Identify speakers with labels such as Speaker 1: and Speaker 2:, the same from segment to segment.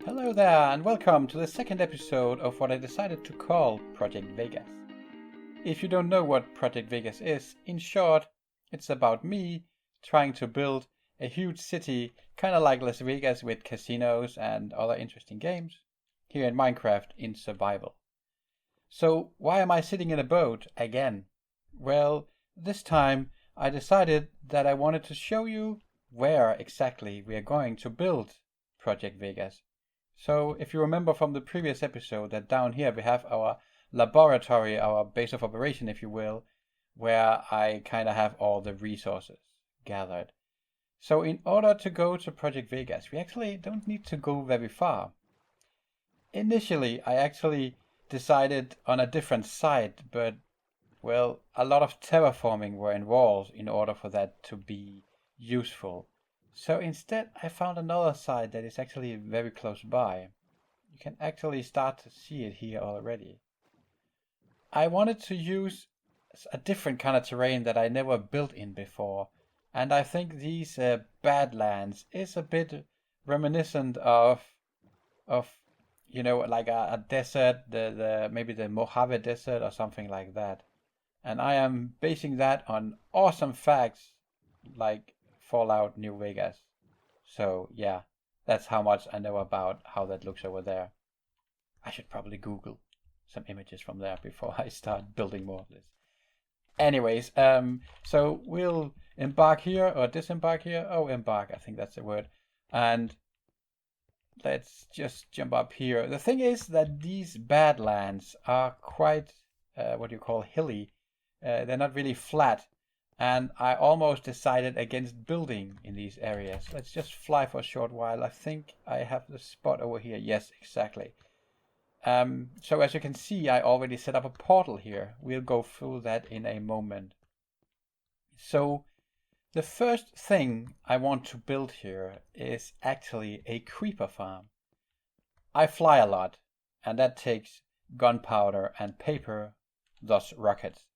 Speaker 1: Hello there, and welcome to the second episode of what I decided to call Project Vegas. If you don't know what Project Vegas is, in short, it's about me trying to build a huge city, kind of like Las Vegas with casinos and other interesting games, here in Minecraft in survival. So why am I sitting in a boat again? Well, this time I decided that I wanted to show you where exactly we are going to build Project Vegas. So if you remember from the previous episode that down here we have our laboratory, our base of operation, if you will, where I kind of have all the resources gathered. So in order to go to Project Vegas, we actually don't need to go very far. Initially, I actually decided on a different site, but well, a lot of terraforming were involved in order for that to be useful. So instead, I found another site that is actually very close by. You can actually start to see it here already. I wanted to use a different kind of terrain that I never built in before, and I think these Badlands is a bit reminiscent of like a desert, the maybe the Mojave Desert or something like that. And I am basing that on awesome facts like Fallout New Vegas. So yeah, that's how much I know about how that looks over there. I should probably Google some images from there before I start building more of this. Anyways, so we'll embark here or disembark here. Oh, embark, I think that's the word. And let's just jump up here. The thing is that these Badlands are quite, what you call hilly. They're not really flat. And I almost decided against building in these areas. Let's just fly for a short while. I think I have the spot over here. Yes, exactly. So as you can see, I already set up a portal here. We'll go through that in a moment. So the first thing I want to build here is actually a creeper farm. I fly a lot, and that takes gunpowder and paper, thus rockets.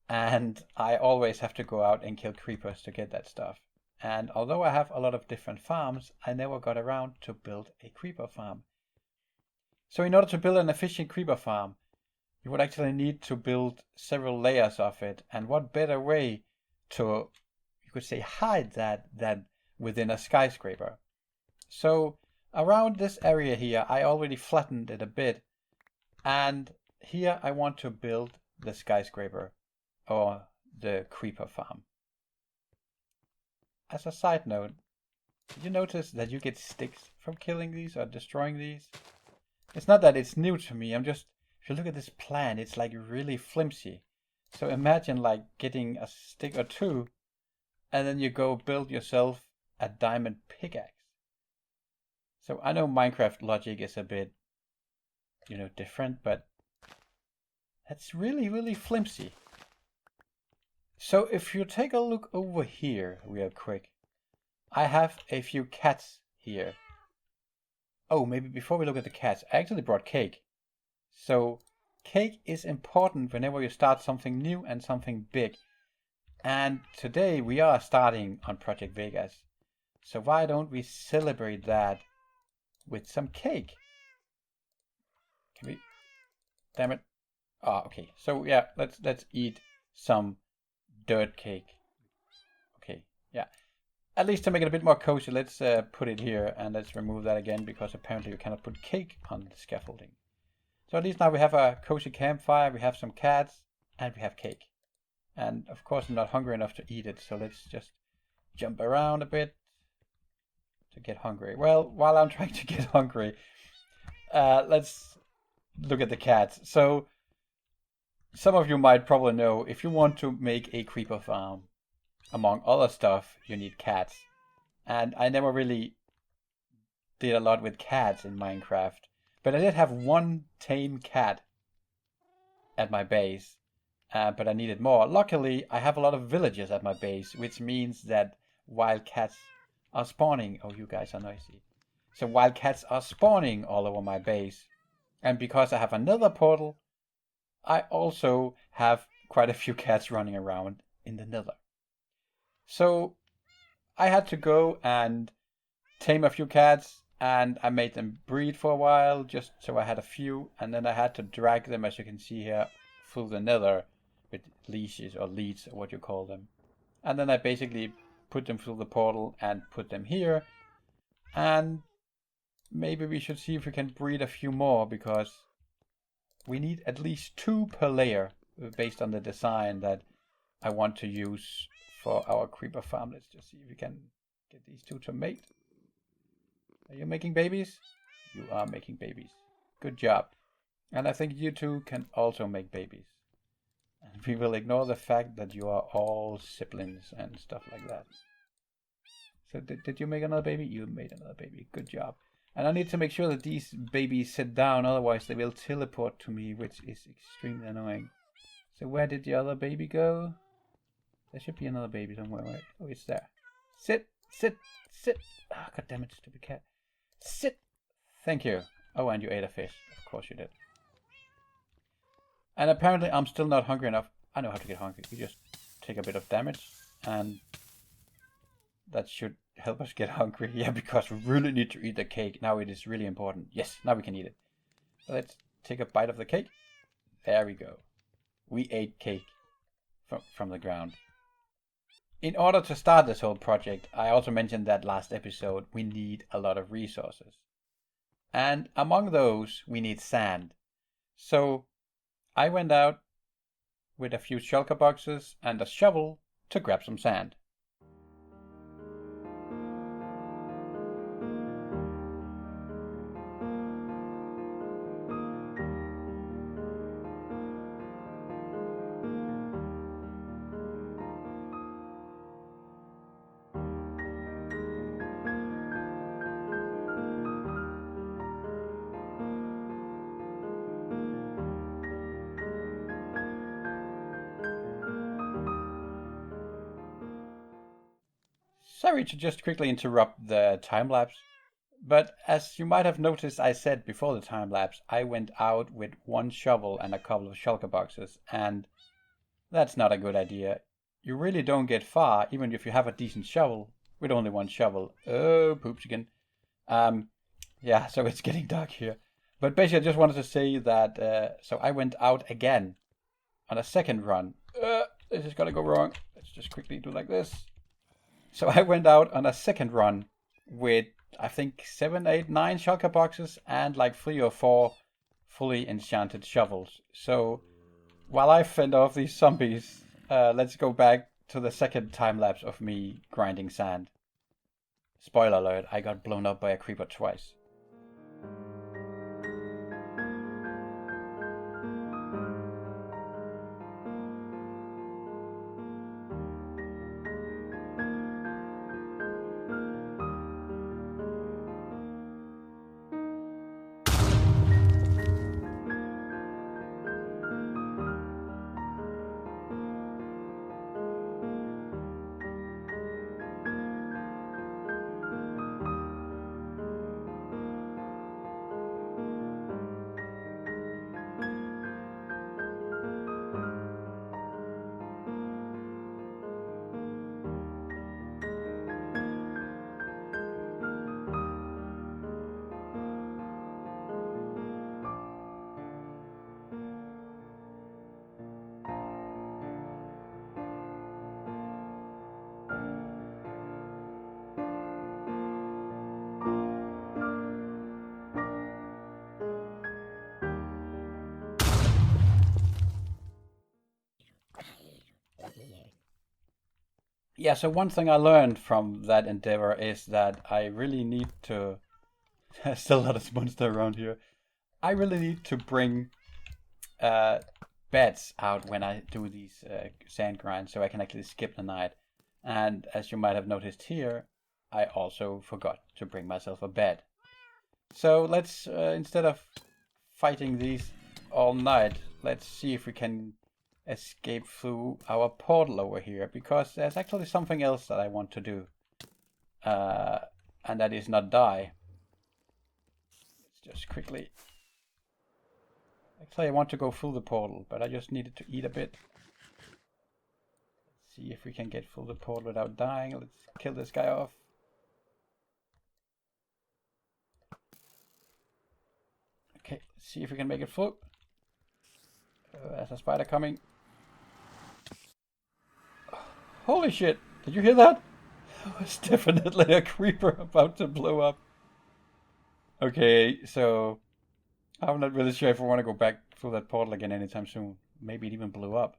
Speaker 1: And I always have to go out and kill creepers to get that stuff. And although I have a lot of different farms, I never got around to build a creeper farm. So in order to build an efficient creeper farm, you would actually need to build several layers of it. And what better way to, you could say, hide that than within a skyscraper. So around this area here, I already flattened it a bit. And here I want to build the skyscraper or the creeper farm. As a side note, did you notice that you get sticks from killing these or destroying these? It's not that it's new to me, if you look at this plan, it's like really flimsy. So imagine like getting a stick or two, and then you go build yourself a diamond pickaxe. So I know Minecraft logic is a bit, different, but that's really, really flimsy. So if you take a look over here real quick, I have a few cats here. Oh, maybe before we look at the cats, I actually brought cake. So cake is important whenever you start something new and something big. And today we are starting on Project Vegas. So why don't we celebrate that with some cake? Can we? Damn it. Ah, okay. So yeah, let's eat some dirt cake. Okay, yeah. At least to make it a bit more cozy, let's put it here and let's remove that again because apparently you cannot put cake on the scaffolding. So at least now we have a cozy campfire, we have some cats, and we have cake. And of course I'm not hungry enough to eat it, so let's just jump around a bit to get hungry. Well, while I'm trying to get hungry, let's look at the cats. So some of you might probably know if you want to make a creeper farm, among other stuff, you need cats. And I never really did a lot with cats in Minecraft, but I did have one tame cat at my base, but I needed more. Luckily, I have a lot of villagers at my base, which means that wild cats are spawning. Oh, you guys are noisy. So wild cats are spawning all over my base. And because I have another portal, I also have quite a few cats running around in the nether. So I had to go and tame a few cats and I made them breed for a while just so I had a few, and then I had to drag them, as you can see here, through the nether with leashes or leads or what you call them. And then I basically put them through the portal and put them here. And maybe we should see if we can breed a few more, because we need at least 2 per layer based on the design that I want to use for our creeper farm. Let's just see if we can get these 2 to mate. Are you making babies? You are making babies. Good job. And I think you 2 can also make babies. And we will ignore the fact that you are all siblings and stuff like that. So did you make another baby? You made another baby. Good job. And I need to make sure that these babies sit down, otherwise they will teleport to me, which is extremely annoying. So where did the other baby go? There should be another baby somewhere, right? Oh, it's there. Sit, sit, sit. Ah, God damn it, stupid cat. Sit. Thank you. Oh, and you ate a fish. Of course you did. And apparently I'm still not hungry enough. I know how to get hungry. We just take a bit of damage, and that should help us get hungry. Yeah, because we really need to eat the cake. Now it is really important. Yes, now we can eat it. So let's take a bite of the cake. There we go. We ate cake from the ground. In order to start this whole project, I also mentioned that last episode, we need a lot of resources. And among those, we need sand. So I went out with a few shulker boxes and a shovel to grab some sand. Sorry to just quickly interrupt the time lapse, but as you might have noticed, I said before the time lapse, I went out with 1 shovel and a couple of shulker boxes, and that's not a good idea. You really don't get far, even if you have a decent shovel, with only 1 shovel. Oh, poops again. Yeah, so it's getting dark here. But basically, I just wanted to say that, so I went out again on a second run. This is gonna go wrong. Let's just quickly do like this. So I went out on a second run with, I think, 7, 8, 9 shulker boxes and like 3 or 4 fully enchanted shovels. So while I fend off these zombies, let's go back to the second time lapse of me grinding sand. Spoiler alert, I got blown up by a creeper twice. Yeah, so one thing I learned from that endeavor is that I really need to... There's still a lot of monster around here. I really need to bring beds out when I do these sand grinds, so I can actually skip the night. And as you might have noticed here, I also forgot to bring myself a bed. So let's, instead of fighting these all night, let's see if we can escape through our portal over here, because there's actually something else that I want to do, and that is not die. Let's just quickly... Actually, I want to go through the portal, but I just needed to eat a bit. Let's see if we can get through the portal without dying. Let's kill this guy off. Okay, let's see if we can make it float. There's a spider coming. Holy shit! Did you hear that? It's definitely a creeper about to blow up. Okay, so I'm not really sure if I want to go back through that portal again anytime soon. Maybe it even blew up.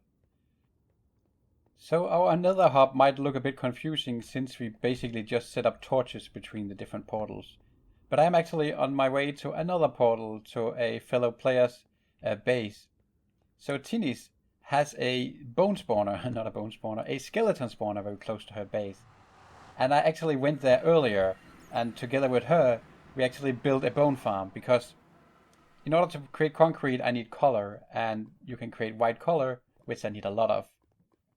Speaker 1: So our another hub might look a bit confusing since we basically just set up torches between the different portals. But I'm actually on my way to another portal to a fellow player's base. So Tinis has a bone spawner, not a bone spawner, a skeleton spawner very close to her base. And I actually went there earlier, and together with her, we actually built a bone farm, because in order to create concrete, I need color, and you can create white color, which I need a lot of,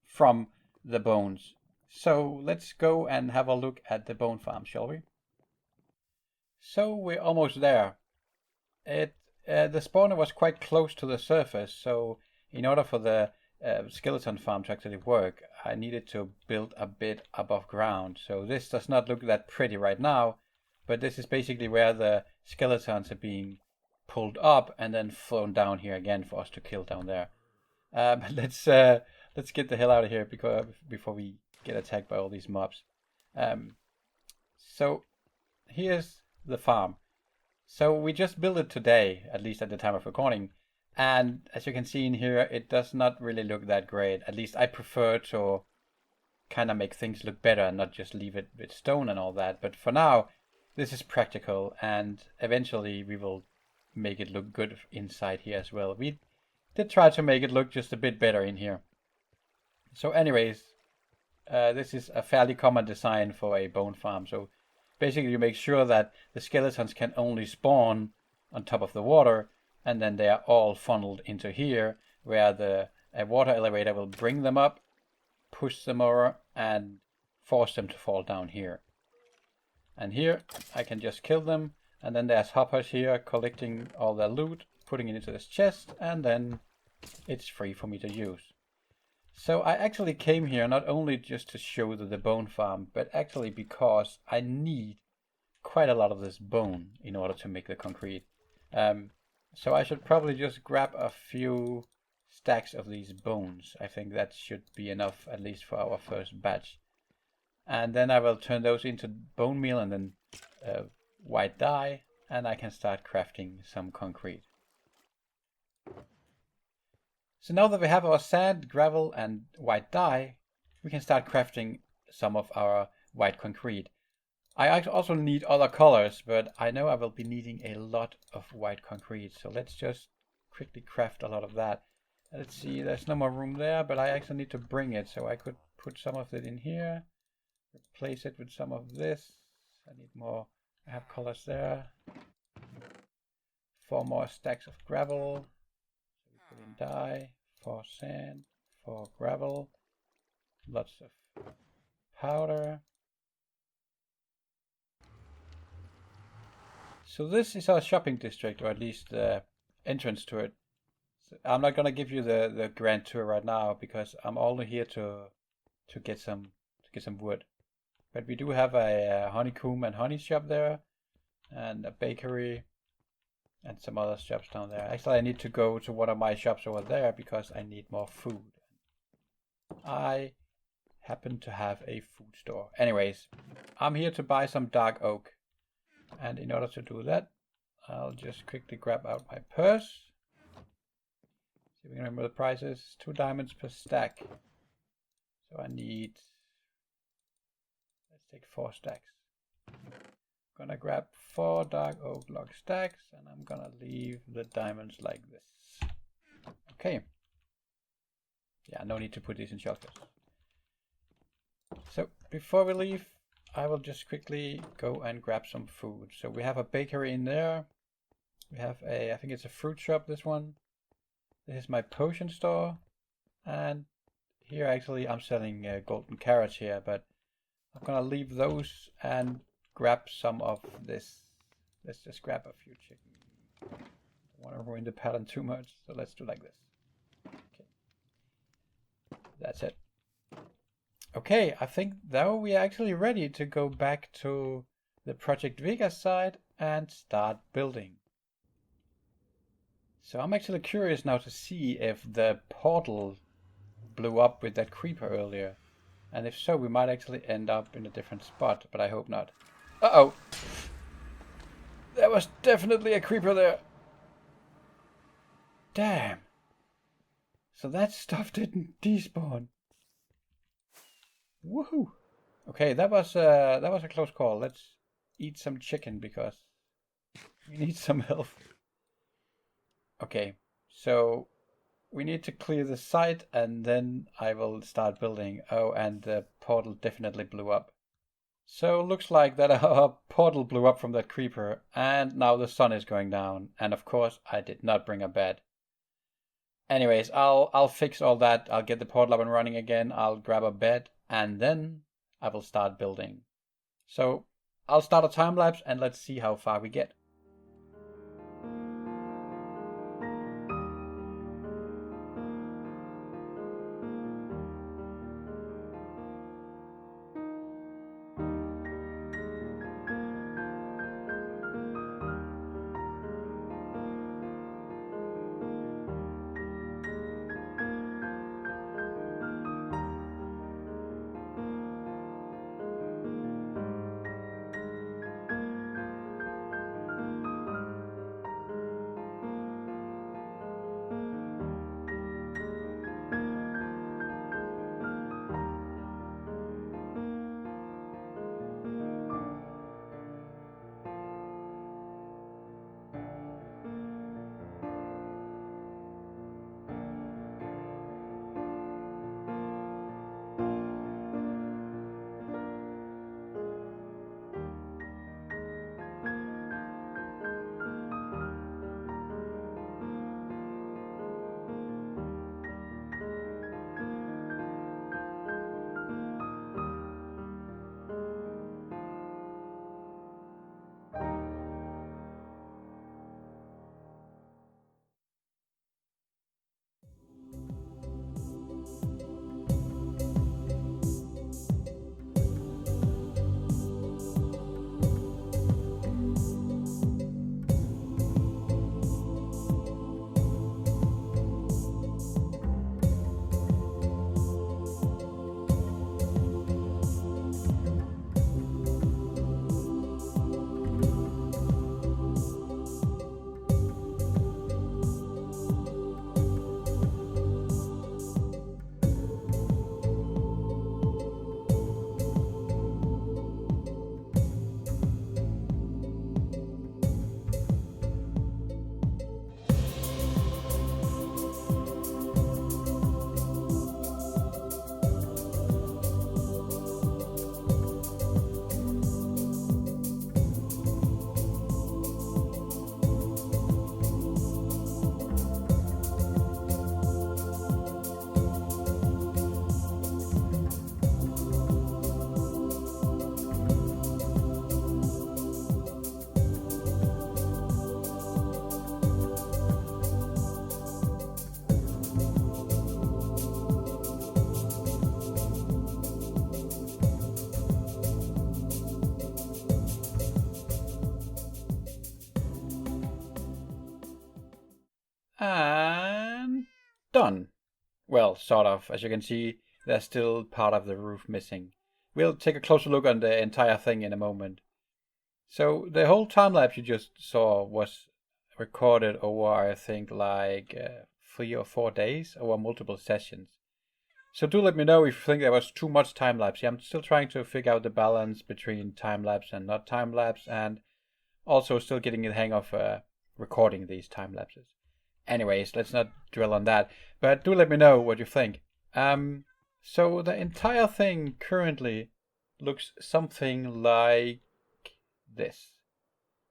Speaker 1: from the bones. So let's go and have a look at the bone farm, shall we? So we're almost there. The spawner was quite close to the surface, so in order for the skeleton farm to actually work, I needed to build a bit above ground. So this does not look that pretty right now, but this is basically where the skeletons are being pulled up and then thrown down here again for us to kill down there. Let's get the hell out of here before we get attacked by all these mobs. So here's the farm. So we just built it today, at least at the time of recording. And as you can see in here, it does not really look that great. At least I prefer to kind of make things look better and not just leave it with stone and all that. But for now, this is practical, and eventually we will make it look good inside here as well. We did try to make it look just a bit better in here. So anyways, this is a fairly common design for a bone farm. So basically you make sure that the skeletons can only spawn on top of the water, and then they are all funneled into here, where the water elevator will bring them up, push them over, and force them to fall down here. And here I can just kill them, and then there's hoppers here collecting all their loot, putting it into this chest, and then it's free for me to use. So I actually came here not only just to show the bone farm, but actually because I need quite a lot of this bone in order to make the concrete. So I should probably just grab a few stacks of these bones. I think that should be enough, at least for our first batch. And then I will turn those into bone meal and then white dye, and I can start crafting some concrete. So now that we have our sand, gravel, and white dye, we can start crafting some of our white concrete. I also need other colors, but I know I will be needing a lot of white concrete, so let's just quickly craft a lot of that. Let's see, there's no more room there, but I actually need to bring it, so I could put some of it in here, replace it with some of this. I need more, I have colors there. 4 more stacks of gravel. So we put in dye, 4 sand, 4 gravel, lots of powder. So this is our shopping district, or at least the entrance to it. So I'm not gonna give you the grand tour right now because I'm only here to get some wood. But we do have a honeycomb and honey shop there, and a bakery, and some other shops down there. Actually, I need to go to one of my shops over there because I need more food. I happen to have a food store. Anyways, I'm here to buy some dark oak. And in order to do that, I'll just quickly grab out my purse. See if we can remember the prices. 2 diamonds per stack. So I need, let's take 4 stacks. I'm gonna grab 4 dark oak log stacks, and I'm gonna leave the diamonds like this. Okay. Yeah, no need to put these in shotguns. So before we leave, I will just quickly go and grab some food. So we have a bakery in there. We have I think it's a fruit shop, this one. This is my potion store. And here actually I'm selling golden carrots here, but I'm gonna leave those and grab some of this. Let's just grab a few chicken. Don't want to ruin the pattern too much, so let's do like this. Okay. That's it. Okay, I think now we are actually ready to go back to the Project Vega side and start building. So I'm actually curious now to see if the portal blew up with that creeper earlier. And if so, we might actually end up in a different spot, but I hope not. Uh-oh! There was definitely a creeper there. Damn. So that stuff didn't despawn. Woohoo! Okay, that was a close call. Let's eat some chicken because we need some health. Okay, so we need to clear the site and then I will start building. Oh, and the portal definitely blew up. So looks like that our portal blew up from that creeper and now the sun is going down. And of course I did not bring a bed. Anyways, I'll fix all that. I'll get the portal up and running again. I'll grab a bed and then I will start building. So I'll start a time lapse and let's see how far we get. And done. Well, sort of. As you can see, there's still part of the roof missing. We'll take a closer look on the entire thing in a moment. So the whole time lapse you just saw was recorded over, I think, like 3 or 4 days over multiple sessions. So do let me know if you think there was too much time lapse. Yeah, I'm still trying to figure out the balance between time lapse and not time lapse, and also still getting the hang of recording these time lapses. Anyways, let's not dwell on that. But do let me know what you think. So the entire thing currently looks something like this.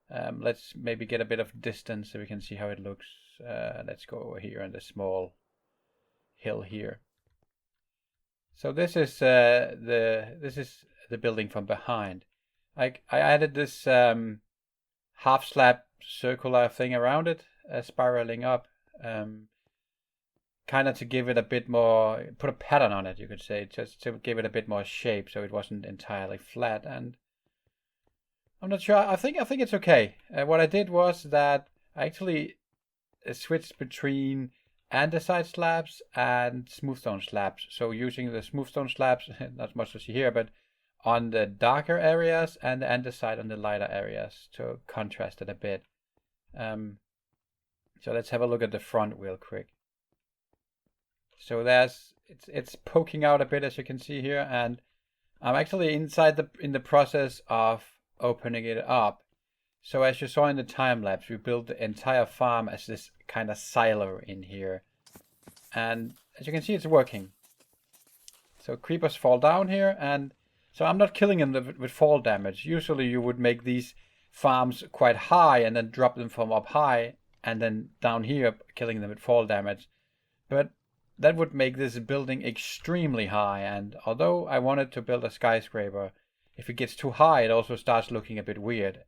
Speaker 1: Let's maybe get a bit of distance so we can see how it looks. Let's go over here on the small hill here. So this is the building from behind. I added this half slab circular thing around it, spiraling up, kind of to give it a bit more, put a pattern on it, you could say, just to give it a bit more shape, so it wasn't entirely flat. And I'm not sure. I think it's okay. What I did was that I actually switch between andesite slabs and smoothstone slabs. So using the smoothstone slabs, not much to see here, but on the darker areas and the andesite on the lighter areas to contrast it a bit. So let's have a look at the front real quick. So it's poking out a bit, as you can see here, and I'm actually in the process of opening it up. So as you saw in the time lapse, we built the entire farm as this kind of silo in here. And as you can see, it's working. So creepers fall down here, and so I'm not killing them with fall damage. Usually you would make these farms quite high and then drop them from up high, and then down here killing them with fall damage. But that would make this building extremely high, and although I wanted to build a skyscraper, if it gets too high, it also starts looking a bit weird.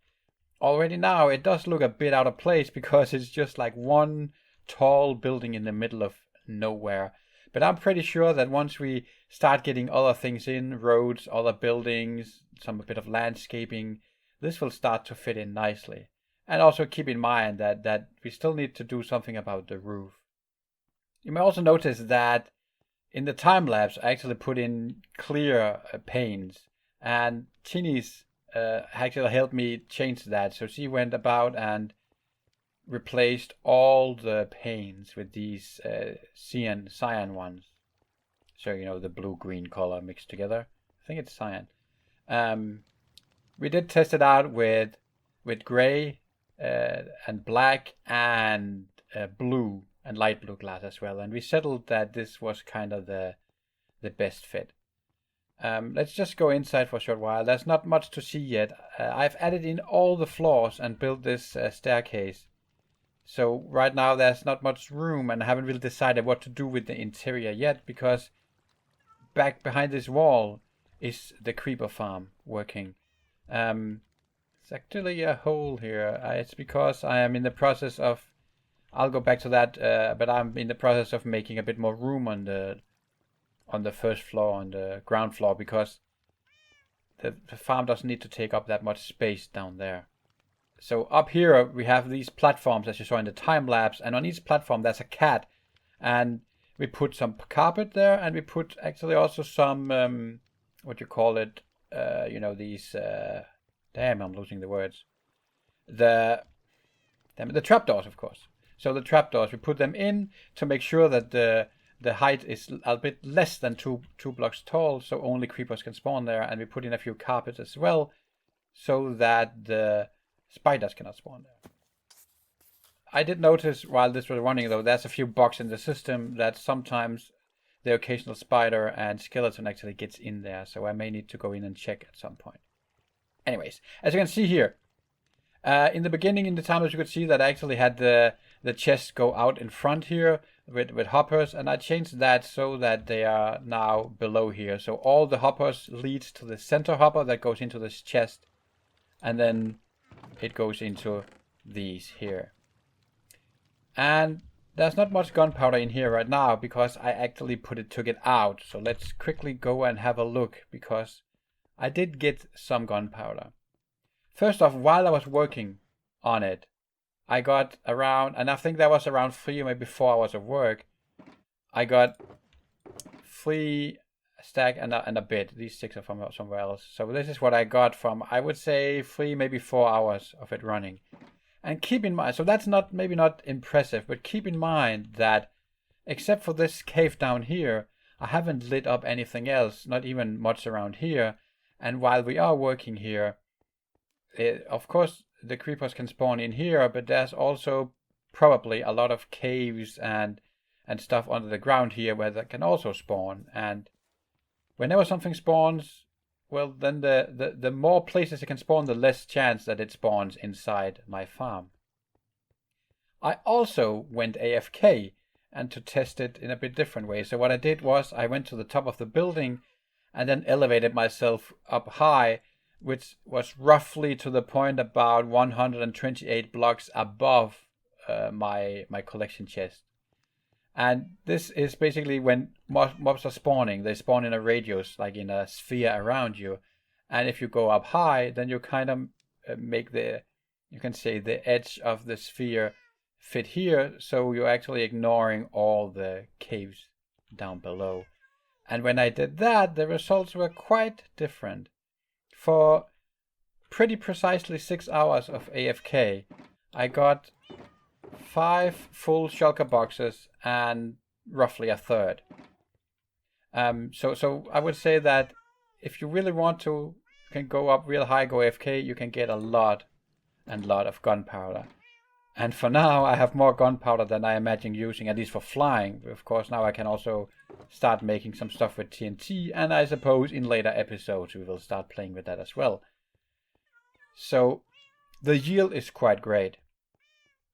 Speaker 1: Already now, it does look a bit out of place because it's just like one tall building in the middle of nowhere. But I'm pretty sure that once we start getting other things in, roads, other buildings, a bit of landscaping, this will start to fit in nicely. And also keep in mind that we still need to do something about the roof. You may also notice that in the time lapse, I actually put in clear panes, and Tini's actually helped me change that. So she went about and replaced all the panes with these cyan ones. So, you know, the blue-green color mixed together. I think it's cyan. We did test it out with gray and black and blue and light blue glass as well. And we settled that this was kind of the best fit. Let's just go inside for a short while. There's not much to see yet. I've added in all the floors and built this staircase. So right now there's not much room, and I haven't really decided what to do with the interior yet, because back behind this wall is the creeper farm working. It's actually a hole here. It's because I am in the process of, I'll go back to that, but I'm in the process of making a bit more room on the first floor, on the ground floor, because the farm doesn't need to take up that much space down there. So up here we have these platforms, as you saw in the time lapse, and on each platform there's a cat, and we put some carpet there, and we put actually also some what you call it, you know, these damn, I'm losing the words, the trapdoors, of course. So the trapdoors, we put them in to make sure that the height is a bit less than two blocks tall, so only creepers can spawn there. And we put in a few carpets as well, so that the spiders cannot spawn there. I did notice while this was running, though, there's a few bugs in the system that sometimes the occasional spider and skeleton actually gets in there, so I may need to go in and check at some point. Anyways, as you can see here, in the beginning, in the time, as you could see that I actually had the chests go out in front here with hoppers, and I changed that so that they are now below here. So all the hoppers leads to the center hopper that goes into this chest, and then it goes into these here. And there's not much gunpowder in here right now because I actually took it out. So let's quickly go and have a look, because I did get some gunpowder. First off, while I was working on it, I got around, and I think that was around 3 or maybe 4 hours of work, I got 3 stack and a bit. These 6 are from somewhere else. So this is what I got from, I would say, 3, maybe 4 hours of it running. And keep in mind, so that's maybe not impressive, but keep in mind that except for this cave down here, I haven't lit up anything else, not even much around here. And while we are working here, of course, the creepers can spawn in here, but there's also probably a lot of caves and stuff under the ground here where they can also spawn. And whenever something spawns, well, then the more places it can spawn, the less chance that it spawns inside my farm. I also went AFK and to test it in a bit different way. So what I did was I went to the top of the building and then elevated myself up high, which was roughly to the point about 128 blocks above my collection chest. And this is basically when mobs are spawning. They spawn in a radius, like in a sphere around you. And if you go up high, then you kind of make you can say the edge of the sphere fit here, so you're actually ignoring all the caves down below. And when I did that, the results were quite different. For pretty precisely 6 hours of AFK, I got 5 full shulker boxes and roughly a third. So I would say that if you really want to, you can go up real high, go AFK, you can get a lot of gunpowder. And for now, I have more gunpowder than I imagine using, at least for flying. Of course, now I can also start making some stuff with TNT, and I suppose in later episodes we will start playing with that as well. So the yield is quite great.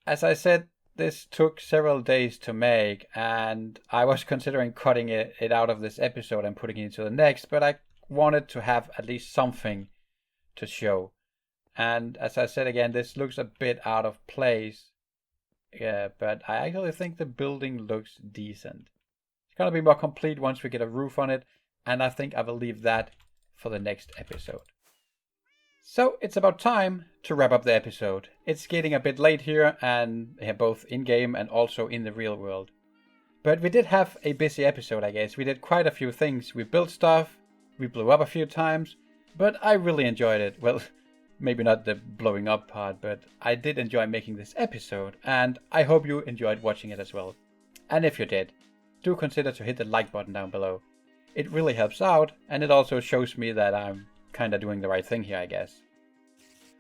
Speaker 1: As I said, this took several days to make, and I was considering cutting it out of this episode and putting it into the next, but I wanted to have at least something to show. And as I said again, this looks a bit out of place. Yeah, but I actually think the building looks decent. It's gonna be more complete once we get a roof on it, and I think I will leave that for the next episode. So it's about time to wrap up the episode. It's getting a bit late here, and both in-game and also in the real world. But we did have a busy episode, I guess. We did quite a few things. We built stuff, we blew up a few times, but I really enjoyed it. Well, maybe not the blowing up part, but I did enjoy making this episode, and I hope you enjoyed watching it as well. And if you did, do consider to hit the like button down below. It really helps out, and it also shows me that I'm kinda doing the right thing here, I guess.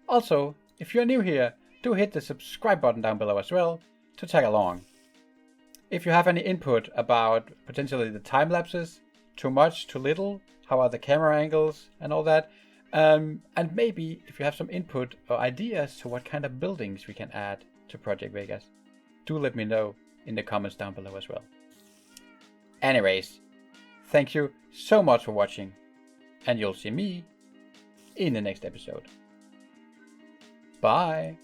Speaker 1: Also, if you're new here, do hit the subscribe button down below as well to tag along. If you have any input about potentially the time lapses, too much, too little, how are the camera angles and all that, and maybe if you have some input or ideas to what kind of buildings we can add to Project Vegas, do let me know in the comments down below as well. Anyways, thank you so much for watching, and you'll see me in the next episode. Bye!